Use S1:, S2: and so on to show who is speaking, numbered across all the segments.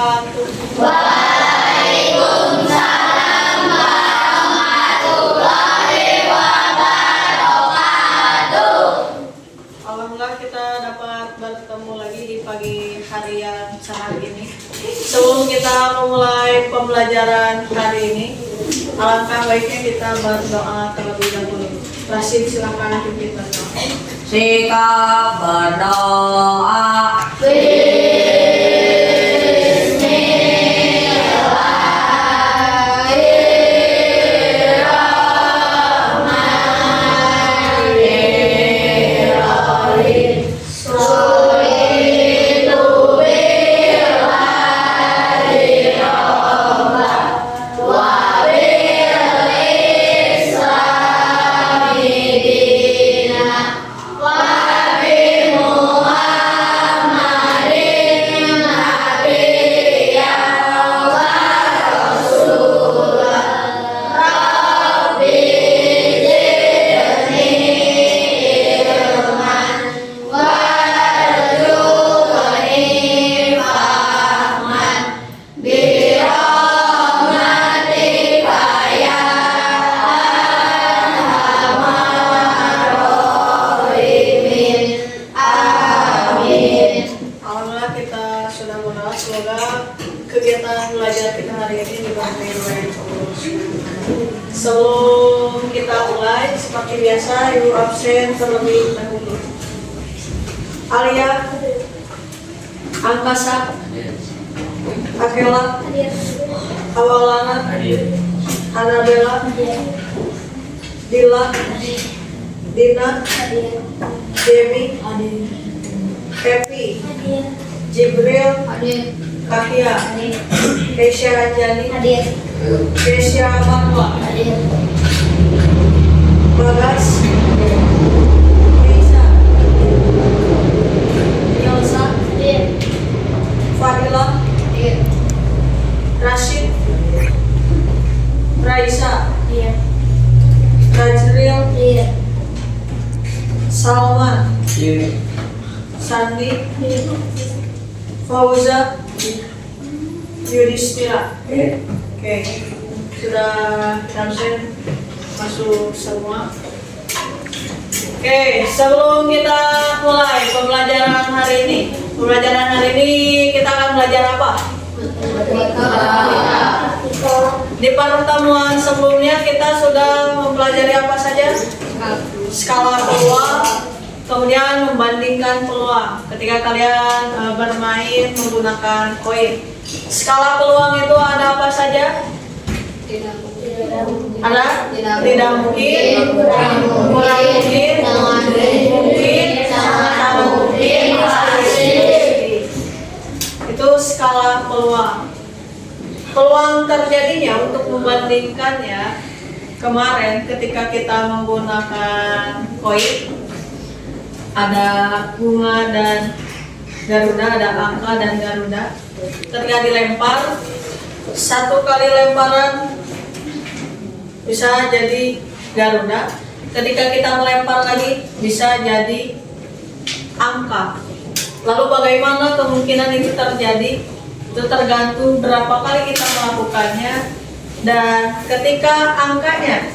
S1: wabarakatuh.
S2: Waalaikumsalam warahmatullahi wabarakatuh.
S1: Alhamdulillah kita dapat bertemu lagi di pagi hari yang cerah ini. Sebelum kita memulai pembelajaran hari ini, alangkah baiknya kita berdoa terlebih dahulu. Rasid, silakan kita berdoa.
S3: Sikap berdoa.
S1: Alhamdulillah kita sudah berdoa, semoga kegiatan belajar kita hari ini diberkahi oleh Allah. Sebelum kita mulai, seperti biasa, ibu absen terlebih dahulu. Alia, Angkasa, Akela, Awalana, Anabella, Dila, Dina, Dewi, Pepi, Jibril, Kakia, Keisha Anjani, Keisha Marwa, Bagas, Keisha, Yelsa, Fadila, Rashid, Raisa, Rajril, Salman, Sandi, Fauza, Yudhistira. Oke, sudah absen masuk semua. Oke, sebelum kita mulai pembelajaran hari ini, kita akan belajar apa? Di pertemuan sebelumnya kita sudah mempelajari apa saja? Skala peluang, kemudian membandingkan peluang ketika kalian bermain menggunakan koin. Skala peluang itu ada apa saja? Ada? Tidak mungkin, kurang mungkin, mungkin, sangat mungkin, pasti. Itu skala peluang. Peluang terjadinya untuk membandingkannya kemarin ketika kita menggunakan koin, ada bunga dan Garuda, ada angka dan Garuda. Ketika dilempar, satu kali lemparan bisa jadi Garuda. Ketika kita melempar lagi bisa jadi angka. Lalu bagaimana kemungkinan itu terjadi? Itu tergantung berapa kali kita melakukannya, dan ketika angkanya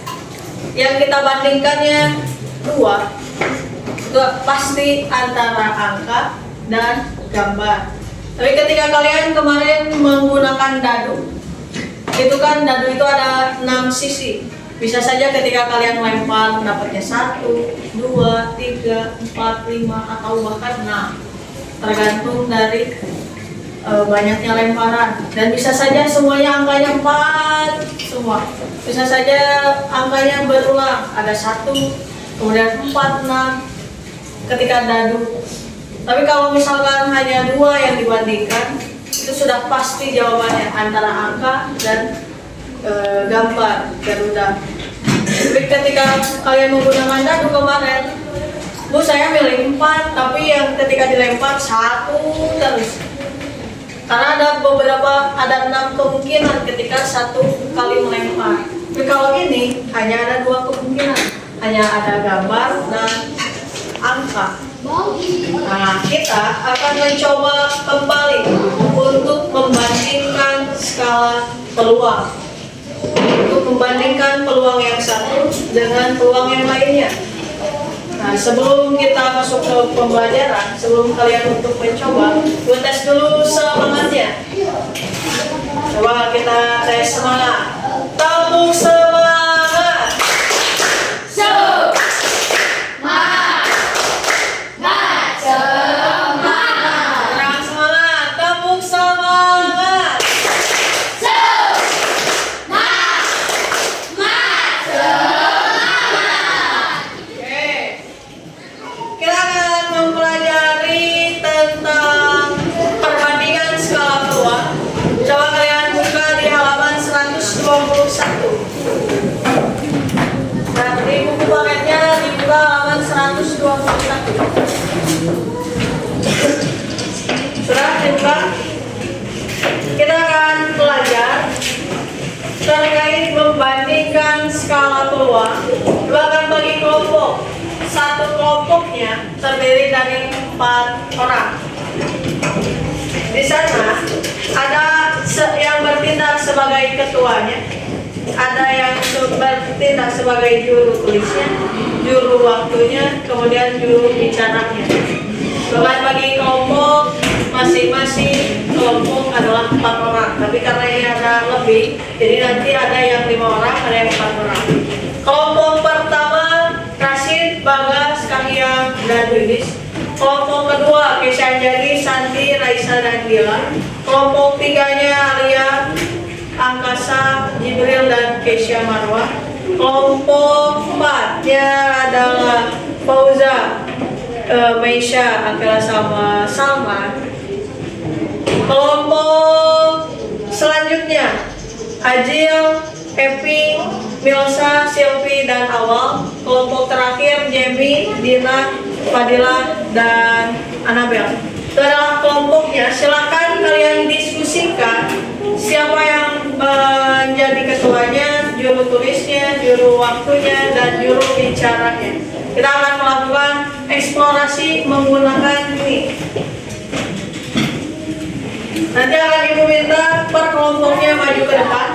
S1: yang kita bandingkannya 2, itu pasti antara angka dan gambar. Tapi ketika kalian kemarin menggunakan dadu, itu kan dadu itu ada 6 sisi. Bisa saja ketika kalian lempar dapatnya 1, 2, 3, 4, 5 atau bahkan 6. Tergantung dari banyaknya lemparan, dan bisa saja semuanya angkanya 4 semua. Bisa saja angkanya berulang, ada 1, kemudian 4, 6 ketika dadu. Tapi kalau misalkan hanya 2 yang dibandingkan, itu sudah pasti jawabannya antara angka dan gambar Garuda. Tapi ketika kalian menggunakan dadu kemarin, Bu saya milih 4, tapi yang ketika dilempar 1 terus. Karena ada 6 kemungkinan ketika 1 kali melempar. Tapi kalau ini hanya ada 2 kemungkinan, hanya ada gambar dan angka. Nah, kita akan mencoba kembali untuk membandingkan skala peluang. Untuk membandingkan peluang yang satu dengan peluang yang lainnya. Nah, sebelum kita masuk ke pembelajaran, sebelum kalian untuk mencoba, gue tes dulu semangatnya. Coba kita tes semangat. Tepuk semangat. Kurang semangat. Tepuk semangat. Oke. Kita akan mempelajari tentang perbandingan skala peluang. Coba kalian buka di halaman 121. Nah, di buku paketnya dibuka halaman 121. Sudah dibuka? Kita akan belajar terkait membandingkan skala peluang. Kita akan bagi kelompok. Satu kelompoknya terdiri dari 4 orang. Di sana ada yang bertindak sebagai ketuanya, ada yang bertindak sebagai juru tulisnya, juru waktunya, kemudian juru bicaranya. Bahkan bagi kelompok masing-masing kelompok adalah 4 orang. Tapi karena ini ada lebih, jadi nanti ada yang 5 orang, ada yang 4 orang. Kelompok pertama Rashid, Bagas, Kahiyang, dan Wilis. Kelompok kedua Kesha Anjali, Santi, Raisa, dan Dila. Kelompok tiganya Alia, Angkasa, Jibril, dan Kesha Marwah. Kelompok 4-nya adalah Fauza, Meisha, Akila, sama Salma. Kelompok selanjutnya Ajil, Epi, Milsa, Silvi, dan Awal. Kelompok terakhir Jemi, Dina, Fadila, dan Anabel. Itu adalah kelompoknya. Silakan kalian diskusikan siapa yang menjadi ketuanya, juru tulisnya, juru waktunya, dan juru bicaranya. Kita akan melakukan eksplorasi menggunakan ini. Nanti akan ibu minta per kelompoknya maju ke depan.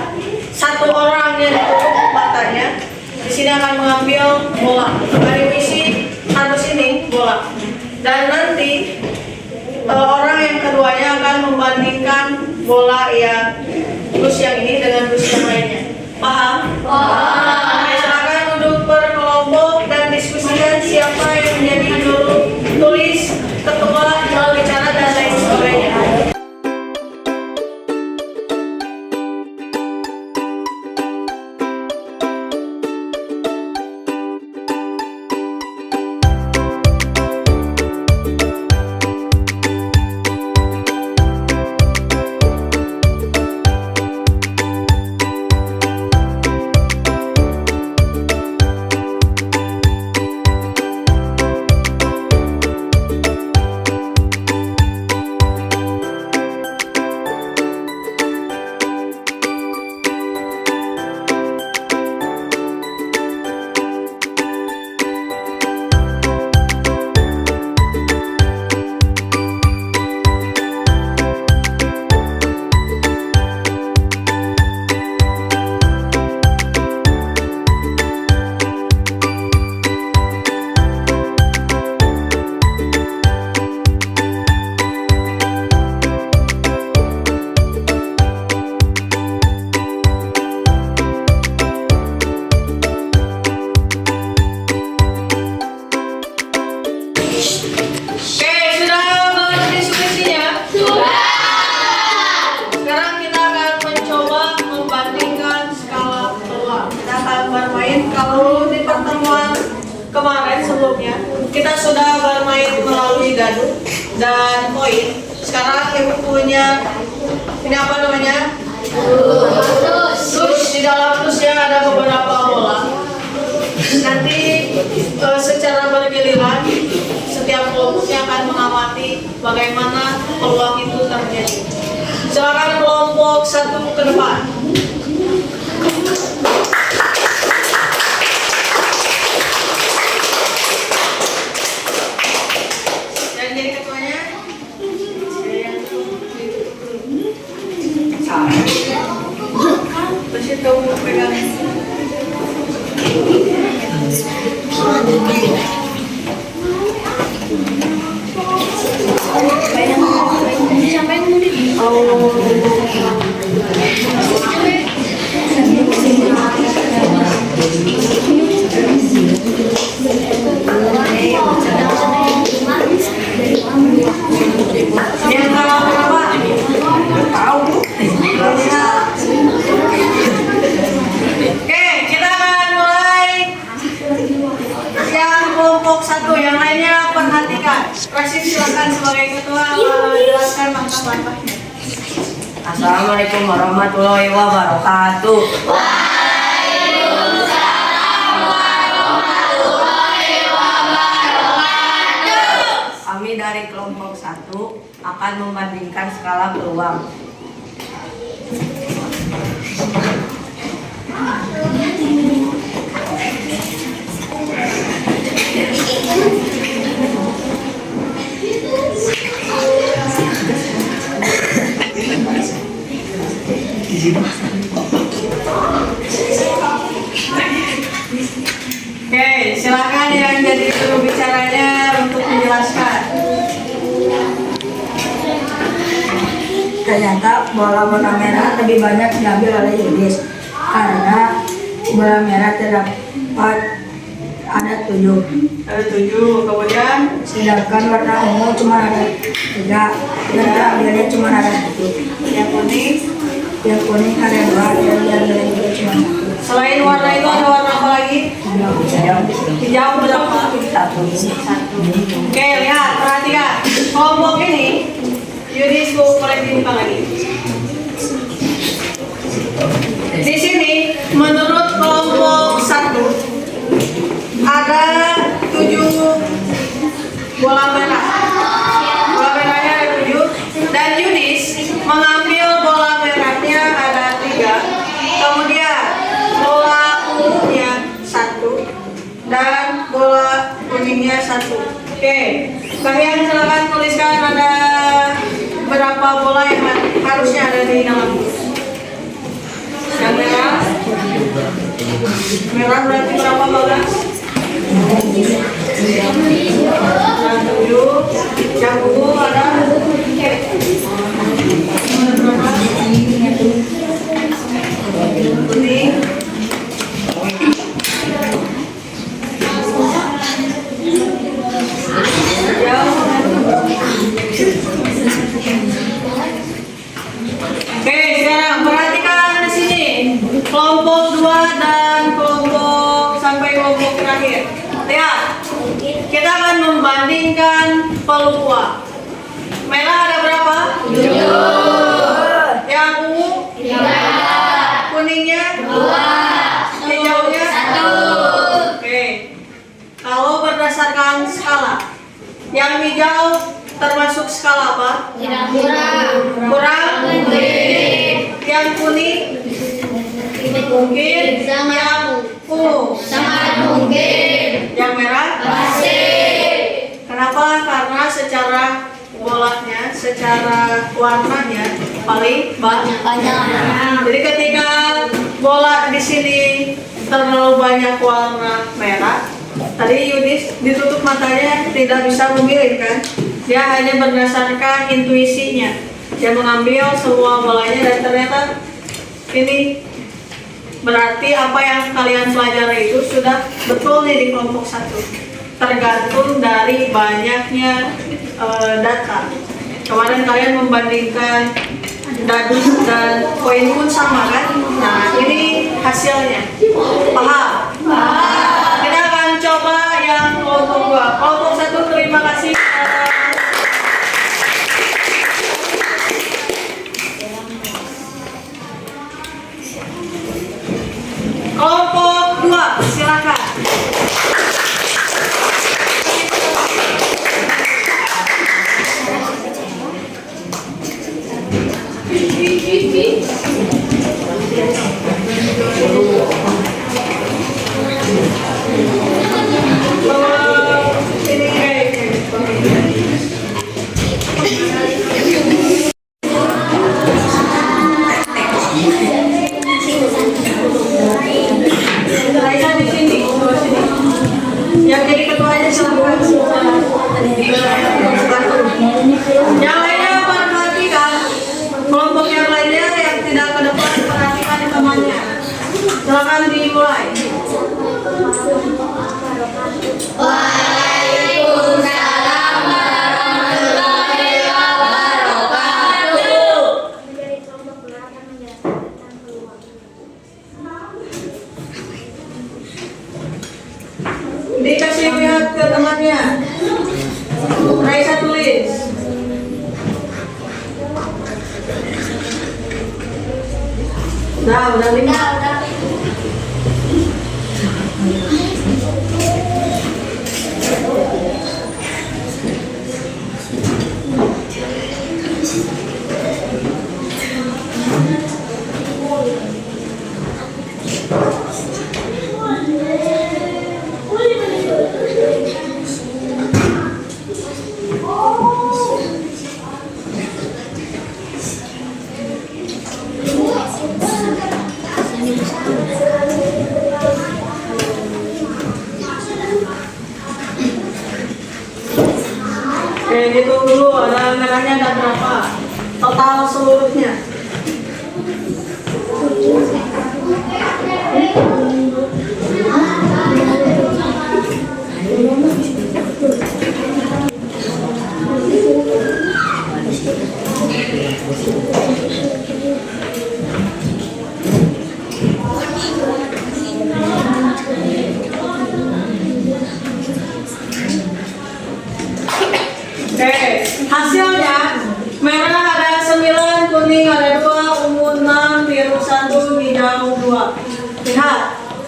S1: Satu orang yang ditutup matanya. Di sini akan mengambil bola. Dari misi harus ini bola. Dan nanti orang yang keduanya akan membandingkan bola yang dus yang ini dengan dus yang lainnya. Paham? Oke, silakan duduk per kelompok dan diskusikan siapa yang menjadi juru tulis, ketua, juru bicara, dan lain sebagainya. Kalau di pertemuan kemarin sebelumnya kita sudah bermain melalui gaduh dan poin. Sekarang ibu punya ini apa namanya? Dus. Di dalam dusnya ada beberapa bola. Nanti secara bergiliran setiap kelompoknya akan mengamati bagaimana peluang itu terjadi. Silakan kelompok satu ke depan. Rasid silakan sebagai ketua menjelaskan langkah-langkahnya.
S3: Assalamualaikum warahmatullahi wabarakatuh. Kami dari kelompok 1 akan membandingkan skala peluang.
S1: Oke, silakan yang jadi juru bicaranya untuk menjelaskan.
S2: Ternyata bola-bola merah lebih banyak diambil oleh Yudis karena bola merah terdapat ada 7,
S1: Ada 7, kemudian
S2: sedangkan warna ungu cuma ada 3 dan terambilnya cuma ada 1.
S1: yang kuning.
S2: Yang kuning ada 2 dan diambilnya juga cuma 1.
S1: Selain warna itu ada warna apa lagi? Hijau berapa? 1. Oke, lihat, perhatikan. Kelompok ini, Yudis boleh dibuka lagi. Di sini, menurut kelompok 1, ada 7 bola merah. Bola merahnya ada 7, dan Yudis mengambil bola merahnya ada 3. Kemudian bola ungunya 1 dan bola kuningnya 1. Oke, kalian silakan tuliskan ada berapa bola yang harusnya ada di dalam. Yang merah, merah berarti berapa bola? Yang 7, yang ungu ada berapa? Kuning. Oke, sekarang perhatikan di sini. Kelompok 2 dan kelompok sampai kelompok terakhir. Lihat. Kita akan membandingkan peluang. Merah ada berapa? 7. Yang ungu? 3. Kuningnya? 2. Hijaunya? 1. Oke. Kalau berdasarkan skala, yang hijau termasuk skala apa? Kurang? Yang kuning? Mungkin. Yang ungu? Yang merah? Kenapa? Karena secara bolanya, secara warnanya paling banyak. Jadi ketika bola di sini terlalu banyak warna merah, tadi Yudis ditutup matanya tidak bisa memilih kan? Dia hanya berdasarkan intuisinya. Dia mengambil semua bolanya dan ternyata ini berarti apa yang kalian pelajari itu sudah betul nih di kelompok 1. Tergantung dari banyaknya data. Kemarin kalian membandingkan dadus dan poin pun sama kan? Nah ini hasilnya. Paham? Kita akan coba yang kelompok 2. Kelompok 1 terima kasih. Kelompok 2 silakan. Yang jadi ketuanya silakan. Yang lainnya perhatikan. Kelompok yang lainnya yang tidak ke depan perhatikan temannya. Silakan dimulai.
S4: Waalaikumsalam warahmatullahi wabarakatuh.
S1: Dikasih lihat ke temannya. Raisa tulis. Udah 5. Oke, hitung dulu ada merahnya ada berapa? Total seluruhnya. Oke, hasilnya merah ada 9, kuning ada 2, ungu 6, biru 1, hijau 2. Lihat,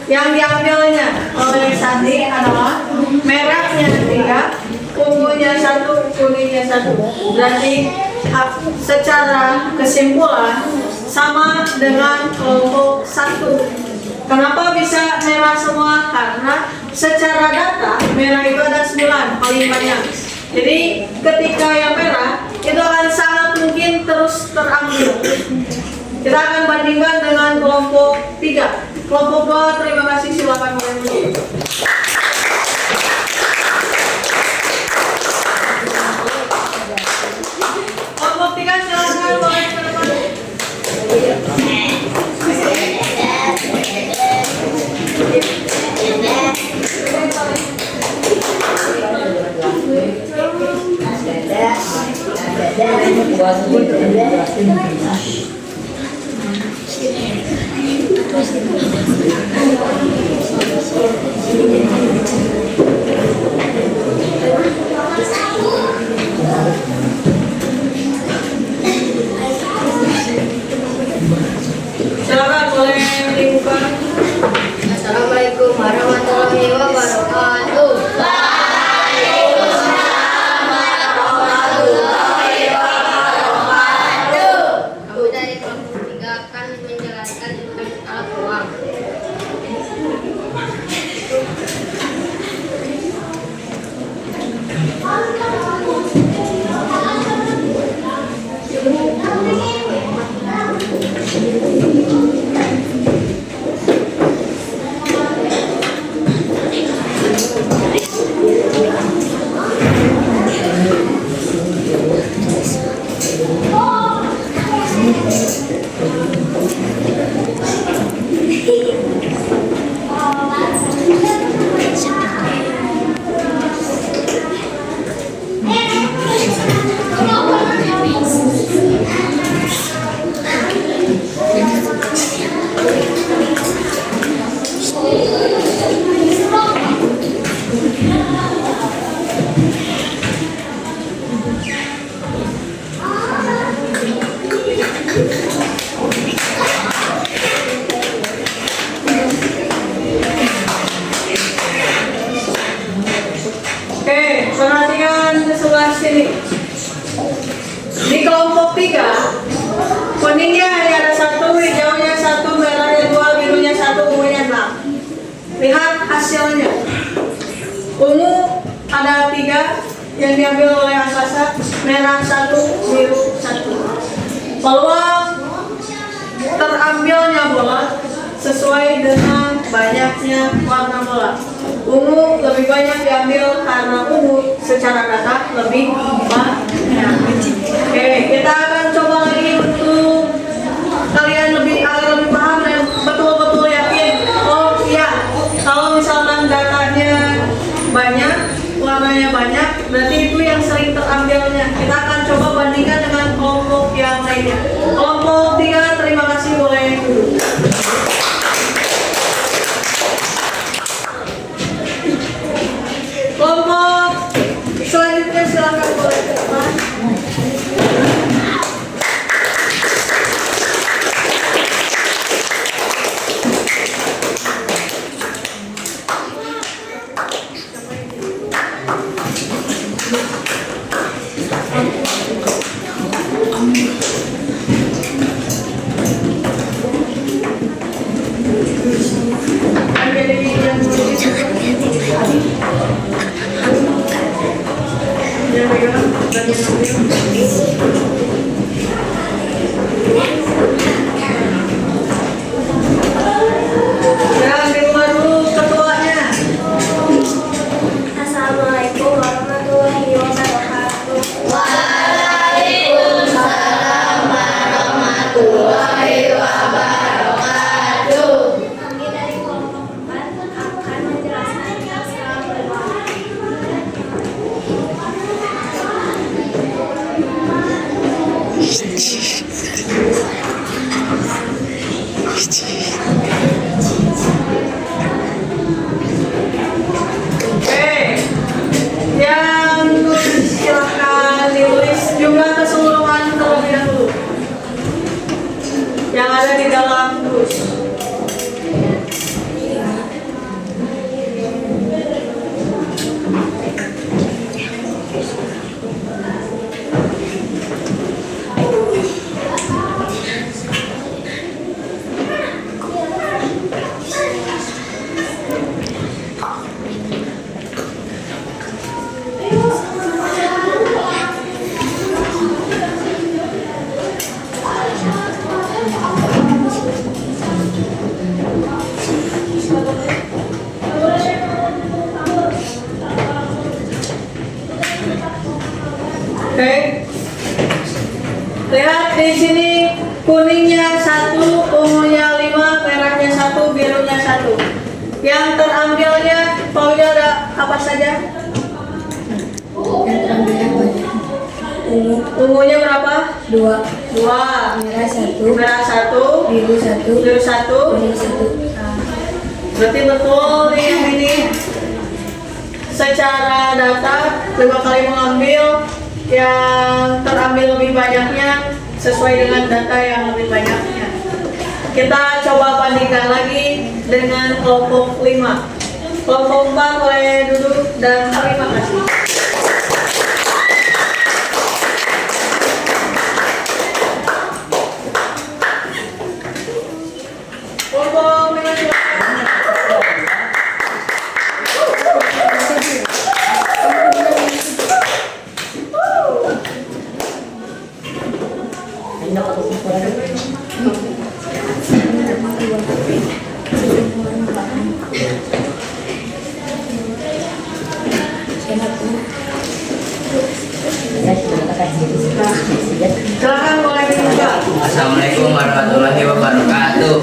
S1: yang diambilnya oleh Sandi adalah merahnya 3, ungunya 1, kuningnya 1. Berarti secara kesimpulan sama dengan kelompok 1. Kenapa bisa merah semua? Karena secara data merah itu ada 9 paling banyak. Jadi ketika yang merah itu akan sangat mungkin terus terambil. Kita akan bandingkan dengan kelompok 3. Kelompok 2 terima kasih, silakan mulai dulu. Kelompok 3 silakan mulai ke depan. Silakan boleh dibuka.
S4: Assalamualaikum warahmatullahi wabarakatuh. Kami dari kelompok 3 akan menjelaskan tentang skala peluang.
S1: Oke, perhatikan ke sebelah sini. Di kelompok 3, kuningnya hanya ada 1, hijaunya 1, merahnya 2, birunya 1, ungunya 6. Lihat hasilnya. Ungu ada 3 yang diambil oleh Asasa, merah 1, biru 1. Peluang terambilnya bola sesuai dengan banyaknya warna bola. Ungu lebih banyak diambil karena ungu secara data lebih banyak. Oke, kita akan coba lagi untuk kalian agar lebih paham dan betul-betul yakin. Oh iya, kalau misalkan datanya banyak, warnanya banyak, berarti itu yang sering terambilnya. Kita akan coba bandingkan dengan kelompok yang lainnya. Kelompok 3, terima kasih, boleh duduk. Kelompok selanjutnya jadi yang yang pegang dan yang ambil. Yang di rumah dulu ketuanya.
S4: Assalamualaikum warahmatullahi wabarakatuh. Kami dari kelompok 4 akan menjelaskan skala peluang.
S1: Oke, yang tulis silakan ditulis jumlah keseluruhan terlebih dahulu yang ada di dalam dus. Oke, lihat di sini kuningnya 1, ungunya 5, merahnya 1, birunya 1. Yang terambilnya, Paunya ada apa saja?
S2: Yang terambilnya banyak.
S1: Ungunya berapa?
S2: 2,
S1: 2,
S2: merah 1,
S1: merah 1,
S2: biru 1,
S1: biru 1.
S2: kuning 1.
S1: Berarti betul nih yang ini. Secara data 5 kali mengambil, yang terambil lebih banyaknya sesuai dengan data yang lebih banyaknya. Kita coba bandingkan lagi dengan kelompok 5. Kelompok 4 boleh duduk dan terima kasih. Kelompok 5 silakan. Silakan boleh dibuka.
S5: Assalamualaikum warahmatullahi wabarakatuh.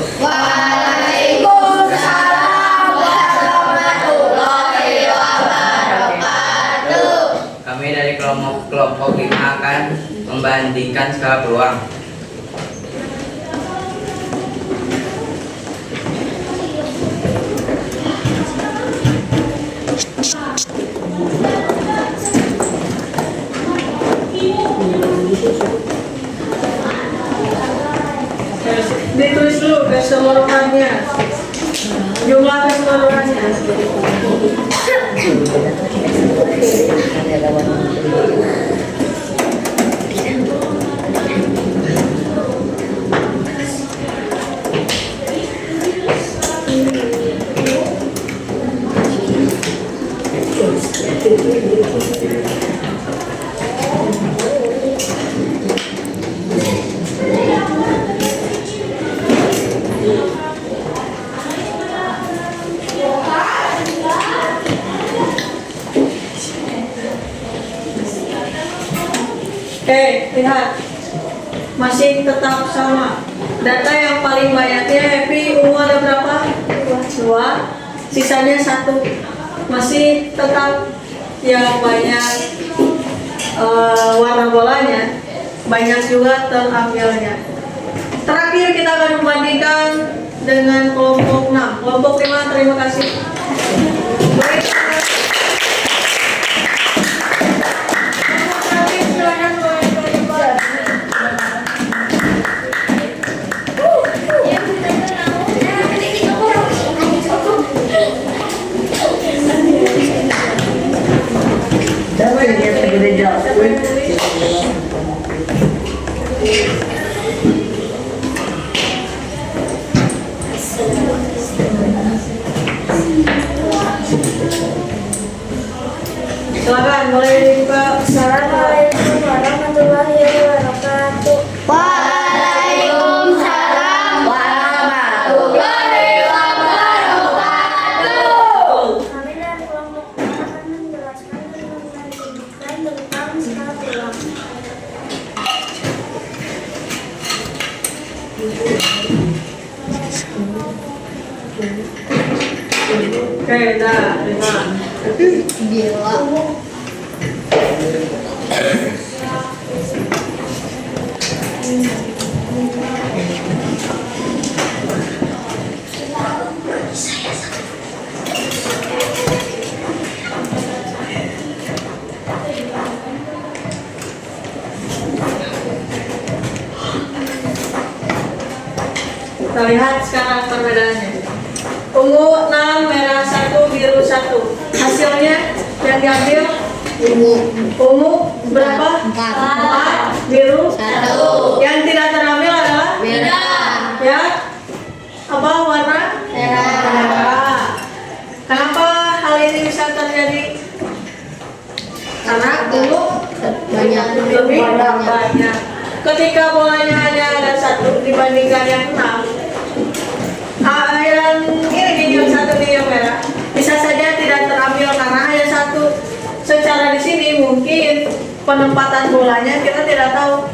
S5: Kami dari kelompok 5 akan membandingkan skala peluang.
S1: Ditulis dulu keseluruhannya. Jumlah keseluruhannya. Oke, lihat. Masih tetap sama. Data yang paling banyaknya Happy, ungu ada berapa? 2. Sisanya 1. Masih tetap yang banyak warna bolanya, banyak juga terambilnya. Terakhir kita akan membandingkan dengan kelompok 6. Kelompok 5, terima kasih. Baik. Silakan, boleh dibuka.
S6: Assalamualaikum warahmatullahi wabarakatuh.
S4: Waalaikumsalam warahmatullahi wabarakatuh.
S6: Kami dari kelompok akan menjelaskan dan menunjukkan tentang skala peluang.
S1: Oke, dah, terima.
S4: Bila
S1: Kita lihat sekarang perbedaannya. Ungu 6, merah 1, biru 1. Hasilnya yang diambil ungu berapa? 4, biru
S4: 1.
S1: Yang tidak terambil adalah
S4: merah.
S1: ya apa warna?
S4: Merah.
S1: Merah. Kenapa hal ini bisa terjadi? Karena ungu
S4: Banyak
S1: lebih banyak. Ketika bolanya hanya ada 1 dibandingkan yang 6, yang ini yang 1 nih yang merah bisa saja tidak terambil karena hanya 1. Secara di sini mungkin penempatan bolanya kita tidak tahu.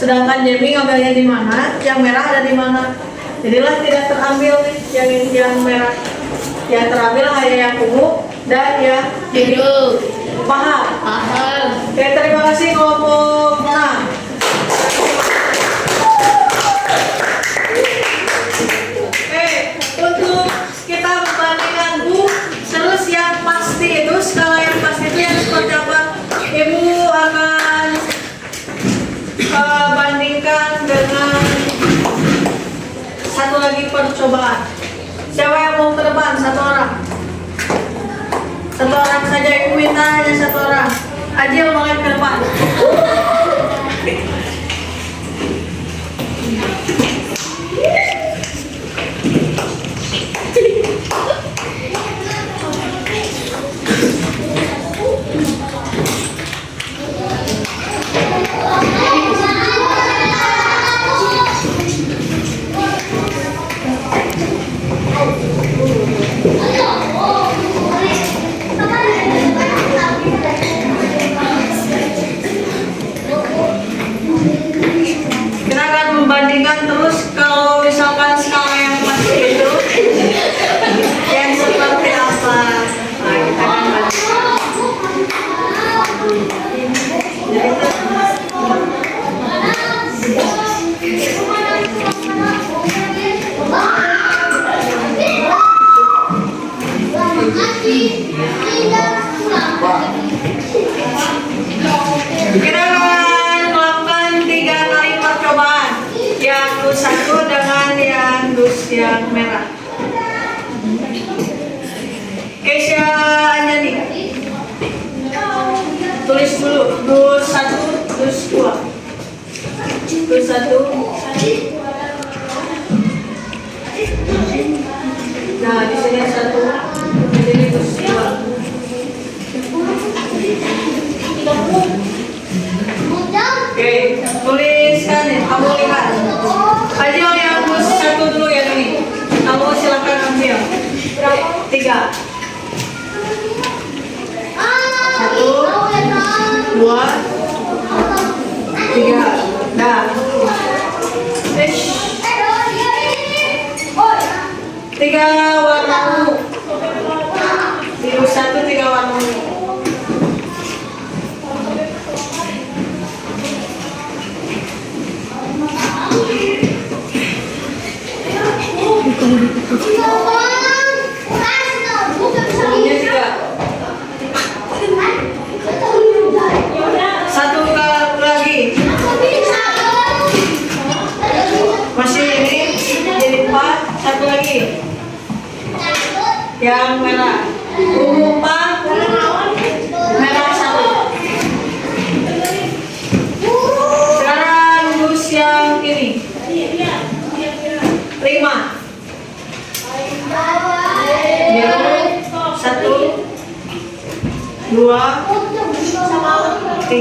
S1: Sedangkan Jamie ngambilnya di mana, yang merah ada di mana. Jadilah tidak terambil nih yang merah. Yang terambil hanya yang ungu dan yang
S4: Biru.
S1: paham.
S4: Paham.
S1: Oke, terima kasih kelompok 6. Untuk kita membandingkan Bu, terus yang pasti itu skala yang pasti itu yang seperti apa? Ibu akan bandingkan dengan satu lagi percobaan. Siapa yang mau ke depan? Satu orang. Satu orang saja, Ibu minta hanya satu orang. Ajil boleh ke depan. Kita akan membandingkan terus kalau misalkan skala yang pasti itu yang seperti apa. Nah, kita akan bandingkan. Jadi kita akan melakukan 3 kali percobaan. Yang dus 1 dengan yang dus yang merah. Keisha Anjani, tulis dulu dus 1, dus 2. Dus 1. Nah, di sini 1. Jadi dus 2. Oke, tuliskan ya, kamu lihat. Aja yang dus 1 dulu yang ini. Kamu silakan ambil. 3. 1, 2, 3. Nah. 3 warna ungu. Biru 1, 3 warna ungu. Ungunya 3. 1 lagi. Masih ini jadi 4. 1 lagi. Yang merah. Ungu 4, merah 1. Sekarang dus yang ini. 5. Biru 1, 2, 3, 4,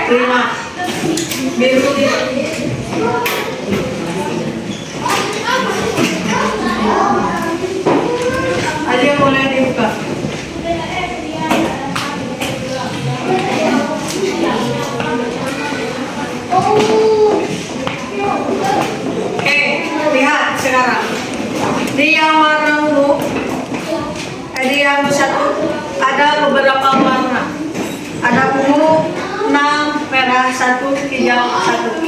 S1: 5. Biru dia. Aja boleh dibuka. Oke, lihat sekarang. Di yang warna ungu, di yang satu ada beberapa warna. Ada ungu, 6, merah 1, hijau 1.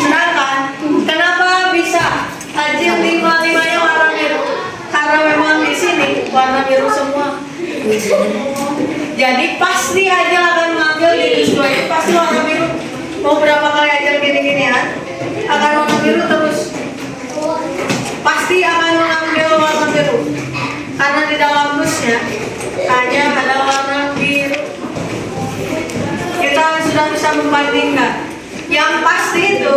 S1: Sedangkan kenapa bisa Ajil 5-5-nya warna biru? Karena memang di sini warna biru semua. Jadi pasti Ajil akan mengambil di dus 2 itu pasti warna biru. Mau berapa kali Ajil gini-ginian akan warna biru terus. Pasti akan mengambil warna biru. Karena di dalam dusnya hanya ada warna biru. Kita sudah bisa membandingkan. Yang pasti itu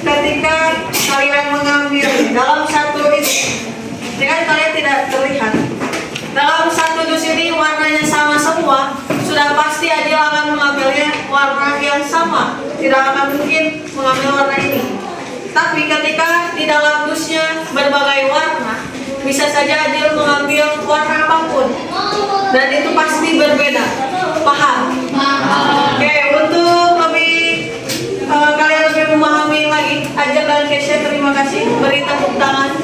S1: ketika kalian mengambil dalam satu ini, kan kalian tidak terlihat. Dalam satu dus ini warnanya sama semua, sudah pasti Ajil akan mengambilnya warna yang sama. Tidak akan mungkin mengambil warna ini. Tapi ketika di dalam dusnya berbagai warna, bisa saja Ajil mengambil warna apapun. Dan itu pasti berbeda. Paham? Oke, untuk kalian lebih memahami lagi, Ajil dan Kesha terima kasih. Beri tepuk tangan.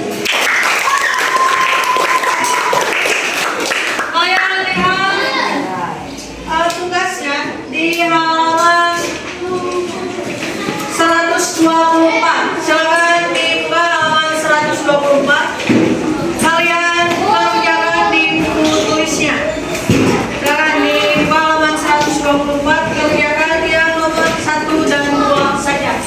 S1: Kalian lihat tugasnya di halaman 124. Silakan dibuka halaman 124. Kalian kerjakan di buku tulisnya. Silakan dibuka halaman 124. Kerjakan yang nomor 1 dan 2 saja.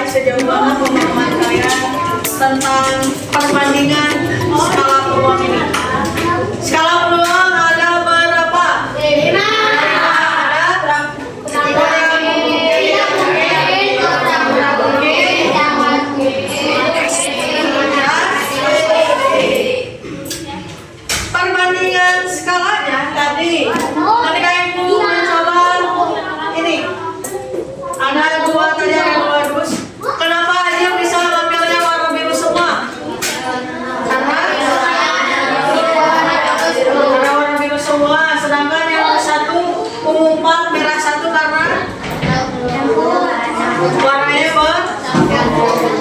S1: Sejauh mana pemahaman kalian tentang perbandingan skala peluang ini? Skala peluang ada berapa? 5. Ada berapa? Perbandingan skalanya tadi ketika ibu mencoba ini ada 2 tadi ada 2 dus. Kenapa Ajil bisa mengambilnya warna biru semua? Karena warna biru semua. Sedangkan yang satu ungu 4, merah 1 karena warnanya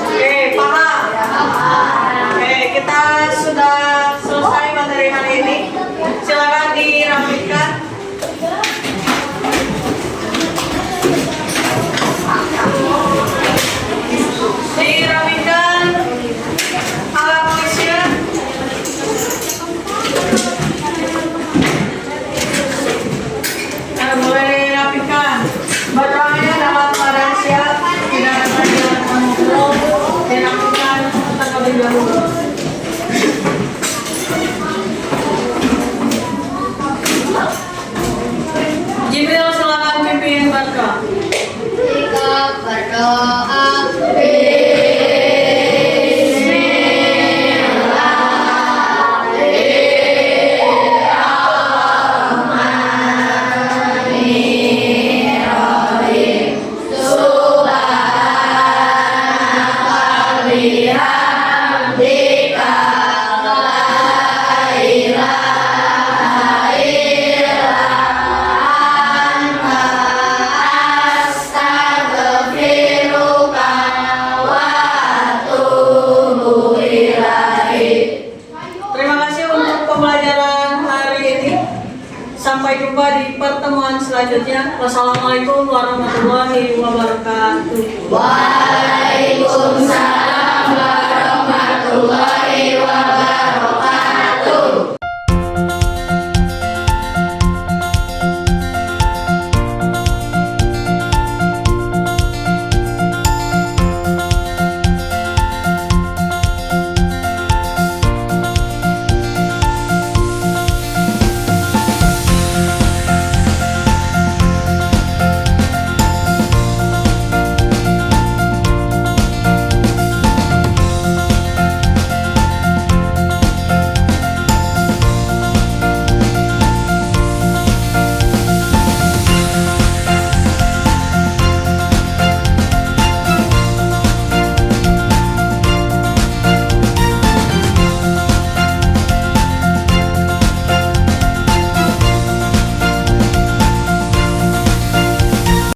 S1: Oke, paham? Oke, kita sudah selesai materi hari ini. Silakan dirapikan. Dirapikan alat tulisnya. Boleh dirapikan. Barangnya dalam keadaan siap, tidak ada yang mengumpul. Dirapikan terlebih dahulu. Jibril silakan pimpin berdoa.
S4: Kita berdoa.
S1: jumpa di pertemuan selanjutnya. Wassalamualaikum warahmatullahi wabarakatuh.
S4: Waalaikumsalam.